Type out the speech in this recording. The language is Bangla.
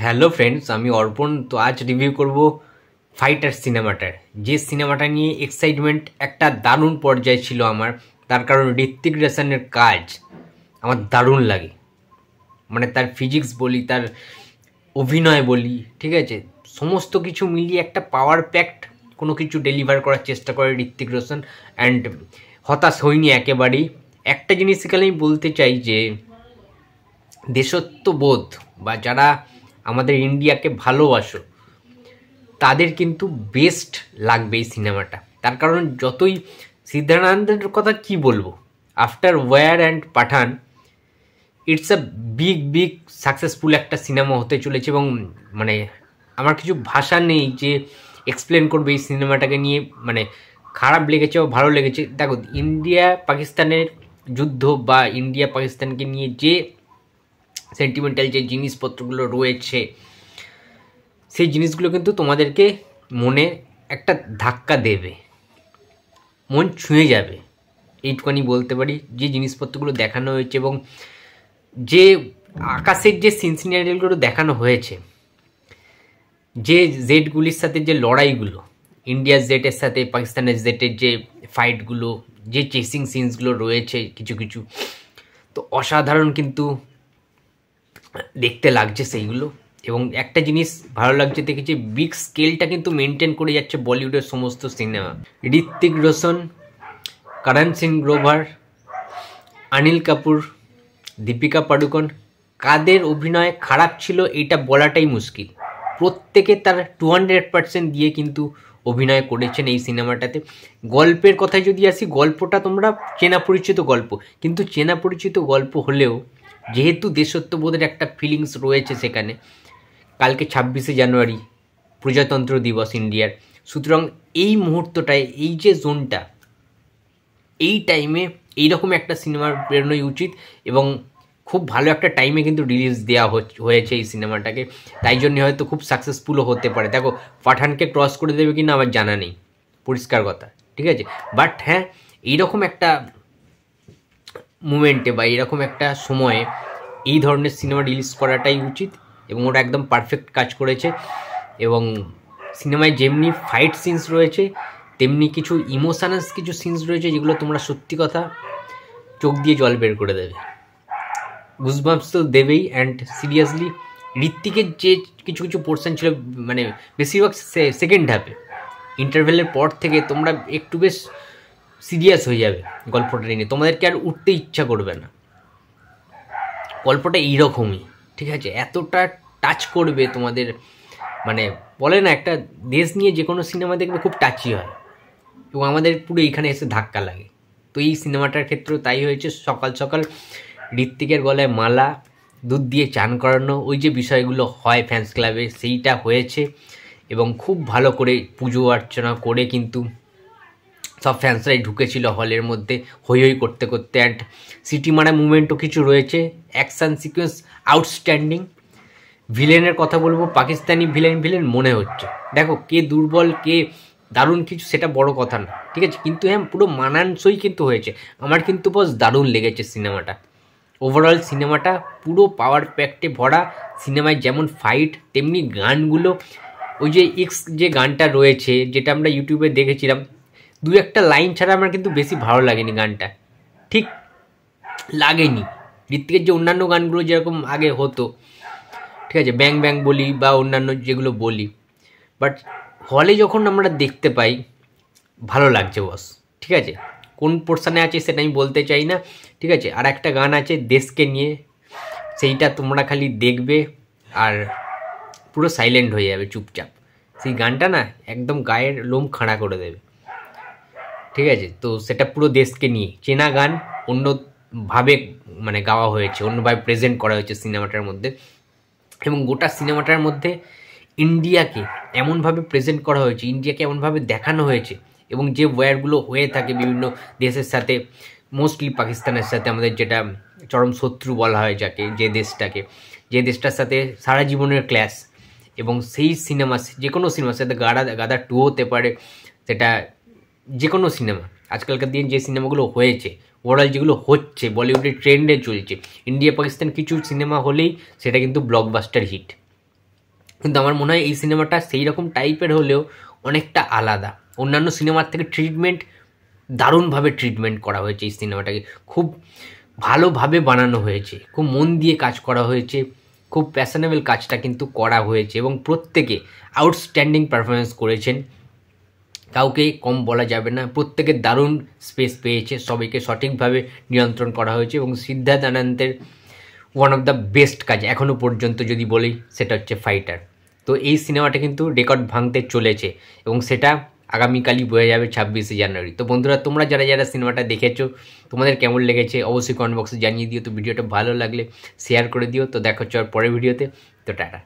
হ্যালো ফ্রেন্ডস, আমি অর্পণ। তো আজ রিভিউ করব ফাইটার সিনেমাটার, যে সিনেমাটা নিয়ে এক্সাইটমেন্ট একটা দারুণ পর্যায়ে ছিল আমার। তার কারণ ঋত্বিক রোশনের কাজ আমার দারুণ লাগে। মানে তার ফিজিক্স বলি, তার অভিনয় বলি, ঠিক আছে, সমস্ত কিছু মিলিয়ে একটা পাওয়ার প্যাকড কোনো কিছু ডেলিভার করার চেষ্টা করে ঋত্বিক রোশন। অ্যান্ড হতাশ হয়নি একেবারেই। একটা জিনিস এখানে আমি বলতে চাই যে দেশত্ববোধ বা যারা আমাদের ইন্ডিয়াকে ভালোবাসো তাদের কিন্তু বেস্ট লাগবে এই সিনেমাটা। তার কারণ যতই সিদ্ধার্থের কথা কি বলবো, after war and Pathaan it's a big successful একটা সিনেমা হতে চলেছে। এবং মানে আমার কিছু ভাষা নেই যে এক্সপ্লেন করবে এই সিনেমাটাকে নিয়ে, মানে খারাপ লেগেছে বা ভালো লেগেছে। দেখো, ইন্ডিয়া পাকিস্তানের যুদ্ধ বা ইন্ডিয়া পাকিস্তানকে নিয়ে যে সেন্টিমেন্টাল যে জিনিসপত্রগুলো রয়েছে, সেই জিনিসগুলো কিন্তু তোমাদেরকে মনে একটা ধাক্কা দেবে, মন ছুঁয়ে যাবে, এইটুখানি বলতে পারি। যে জিনিসপত্রগুলো দেখানো হয়েছে এবং যে আকাশের যে সিনসিনারিগুলো দেখানো হয়েছে, যে জেটগুলির সাথে যে লড়াইগুলো, ইন্ডিয়ার জেটের সাথে পাকিস্তানের জেটের যে ফাইটগুলো, যে চেসিং সিনসগুলো রয়েছে কিছু কিছু, তো অসাধারণ কিন্তু দেখতে লাগছে সেইগুলো। এবং একটা জিনিস ভালো লাগছে, দেখেছি বিগ স্কেলটা কিন্তু মেনটেন করে যাচ্ছে বলিউডের সমস্ত সিনেমা। ঋত্বিক রোশন, করণ সিং গ্রোভার, অনিল কাপুর, দীপিকা পাডুকোন, কাদের অভিনয় খারাপ ছিল এইটা বলাটাই মুশকিল। প্রত্যেকে তার 200% দিয়ে কিন্তু অভিনয় করেছেন এই সিনেমাটাতে। গল্পের কথায় যদি আসি, গল্পটা তোমরা চেনা পরিচিত গল্প, কিন্তু চেনা পরিচিত গল্প হলেও যেহেতু দেশত্ববোধের একটা ফিলিংস রয়েছে সেখানে, কালকে 26শে জানুয়ারি প্রজাতন্ত্র দিবস ইন্ডিয়ার, সুতরাং এই মুহূর্তটায়, এই যে জোনটা, এই টাইমে এইরকম একটা সিনেমার বেরোনোই উচিত। এবং খুব ভালো একটা টাইমে কিন্তু রিলিজ দেওয়া হয়েছে এই সিনেমাটাকে, তাই জন্য হয়তো খুব সাকসেসফুলও হতে পারে। দেখো, পাঠানকে ক্রস করে দেবে কিনা আমার জানা নেই, পরিষ্কার কথা, ঠিক আছে। বাট হ্যাঁ, এইরকম একটা মুমেন্টে বা এইরকম একটা সময়ে এই ধরনের সিনেমা রিলিজ করাটাই উচিত, এবং ওরা একদম পারফেক্ট কাজ করেছে। এবং সিনেমায় যেমনি ফাইট সিনস রয়েছে, তেমনি কিছু ইমোশনালস কিছু সিনস রয়েছে যেগুলো তোমরা সত্যি কথা চোখ দিয়ে জল বের করে দেবে, গুজবাম্পস তো দেবেই। অ্যান্ড সিরিয়াসলি ঋত্বিকের যে কিছু কিছু পোর্শন ছিল, মানে বেশিরভাগ সেকেন্ড হাফে, ইন্টারভেলের পর থেকে তোমরা একটু বেশ সিরিয়াস হয়ে যাবে গল্পটা নিয়ে, তোমাদেরকে আর উঠতে ইচ্ছা করবে না। গল্পটা এইরকমই, ঠিক আছে, এতটা টাচ করবে তোমাদের। মানে বলে না, একটা দেশ নিয়ে যে কোনো সিনেমা দেখবে খুব টাচি হয়, এবং আমাদের পুরো এইখানে এসে ধাক্কা লাগে। তো এই সিনেমাটার ক্ষেত্রেও তাই হয়েছে। সকাল সকাল ঋত্বিকের গলায় মালা, দুধ দিয়ে চান করানো, ওই যে বিষয়গুলো হয় ফ্যান্স ক্লাবে, সেইটা হয়েছে। এবং খুব ভালো করে পুজো অর্চনা করে কিন্তু সব ফ্যান্সরাই ঢুকেছিল হলের মধ্যে হই হই করতে করতে। অ্যান্ড সিটি মারা মুভমেন্টও কিছু রয়েছে, অ্যাকশান সিকোয়েন্স আউটস্ট্যান্ডিং। ভিলেনের কথা বলবো, পাকিস্তানি ভিলেন মনে হচ্ছে। দেখো, কে দুর্বল কে দারুণ কিছু সেটা বড় কথা না, ঠিক আছে, কিন্তু হ্যাঁ পুরো মানানসই কিন্তু হয়েছে। আমার কিন্তু বস দারুণ লেগেছে সিনেমাটা। ওভারঅল সিনেমাটা পুরো পাওয়ার প্যাকটে ভরা। সিনেমায় যেমন ফাইট, তেমনি গানগুলো, ওই যে যে গানটা রয়েছে, যেটা আমরা ইউটিউবে দেখেছিলাম, দু একটা লাইন ছাড়া আমার কিন্তু বেশি ভালো লাগেনি গানটা, ঠিক লাগেনি। ঋত্বিকের যে অন্যান্য গানগুলো যেরকম আগে হতো, ঠিক আছে, ব্যাং ব্যাং বলি বা অন্যান্য যেগুলো বলি, বাট হলে যখন আমরা দেখতে পাই ভালো লাগছে বস, ঠিক আছে। কোন পোর্শনে আছে সেটা আমি বলতে চাই না, ঠিক আছে। আর একটা গান আছে দেশকে নিয়ে, সেইটা তোমরা খালি দেখবে আর পুরো সাইলেন্ট হয়ে যাবে, চুপচাপ। সেই গানটা না একদম গায়ের লোম খাড়া করে দেবে, ঠিক আছে। তো সেটা পুরো দেশকে নিয়ে চেনা গান, অন্যভাবে মানে গাওয়া হয়েছে, অন্যভাবে প্রেজেন্ট করা হয়েছে সিনেমাটার মধ্যে। এবং গোটা সিনেমাটার মধ্যে ইন্ডিয়াকে এমনভাবে প্রেজেন্ট করা হয়েছে, ইন্ডিয়াকে এমনভাবে দেখানো হয়েছে, এবং যে ওয়্যারগুলো হয়ে থাকে বিভিন্ন দেশের সাথে, মোস্টলি পাকিস্তানের সাথে, আমাদের যেটা চরম শত্রু বলা হয় যাকে, যে দেশটার সাথে সারা জীবনের ক্ল্যাশ। এবং সেই সিনেমা, যে কোনো সিনেমার সাথে গাদা 2 হতে পারে, সেটা যে কোনো সিনেমা, আজকালকার দিন যে সিনেমাগুলো হয়েছে, ওভারঅল যেগুলো হচ্ছে বলিউডের ট্রেন্ডে চলছে, ইন্ডিয়া পাকিস্তান কিছু সিনেমা হলেই সেটা কিন্তু ব্লকবাস্টার হিট, কিন্তু আমার মনে হয় এই সিনেমাটা সেই রকম টাইপের হলেও অনেকটা আলাদা। অন্যান্য সিনেমার থেকে দারুণভাবে ট্রিটমেন্ট করা হয়েছে এই সিনেমাটাকে, খুব ভালোভাবে বানানো হয়েছে, খুব মন দিয়ে কাজ করা হয়েছে, খুব প্যাশনেবল কাজটা কিন্তু করা হয়েছে এবং প্রত্যেকে আউটস্ট্যান্ডিং পারফরমেন্স করেছেন, কাউকে কম বলা যাবে না। প্রত্যেকে দারুণ স্পেস পেয়েছে, সবাইকে সঠিকভাবে নিয়ন্ত্রণ করা হয়েছে এবং সিদ্ধার্থ আনন্দের ওয়ান অফ দ্য বেস্ট কাজ এখনও পর্যন্ত যদি বলি সেটা হচ্ছে ফাইটার। তো এই সিনেমাটা কিন্তু রেকর্ড ভাঙতে চলেছে এবং সেটা আগামীকালই বোঝা যাবে 26শে জানুয়ারি। তো বন্ধুরা, তোমরা যারা যারা সিনেমাটা দেখেছো তোমাদের কেমন লেগেছে অবশ্যই কমেন্ট বক্সে জানিয়ে দিও। তো ভিডিওটা ভালো লাগলে শেয়ার করে দিও। তো দেখা হচ্ছে আর পরের ভিডিওতে। তো টাটা।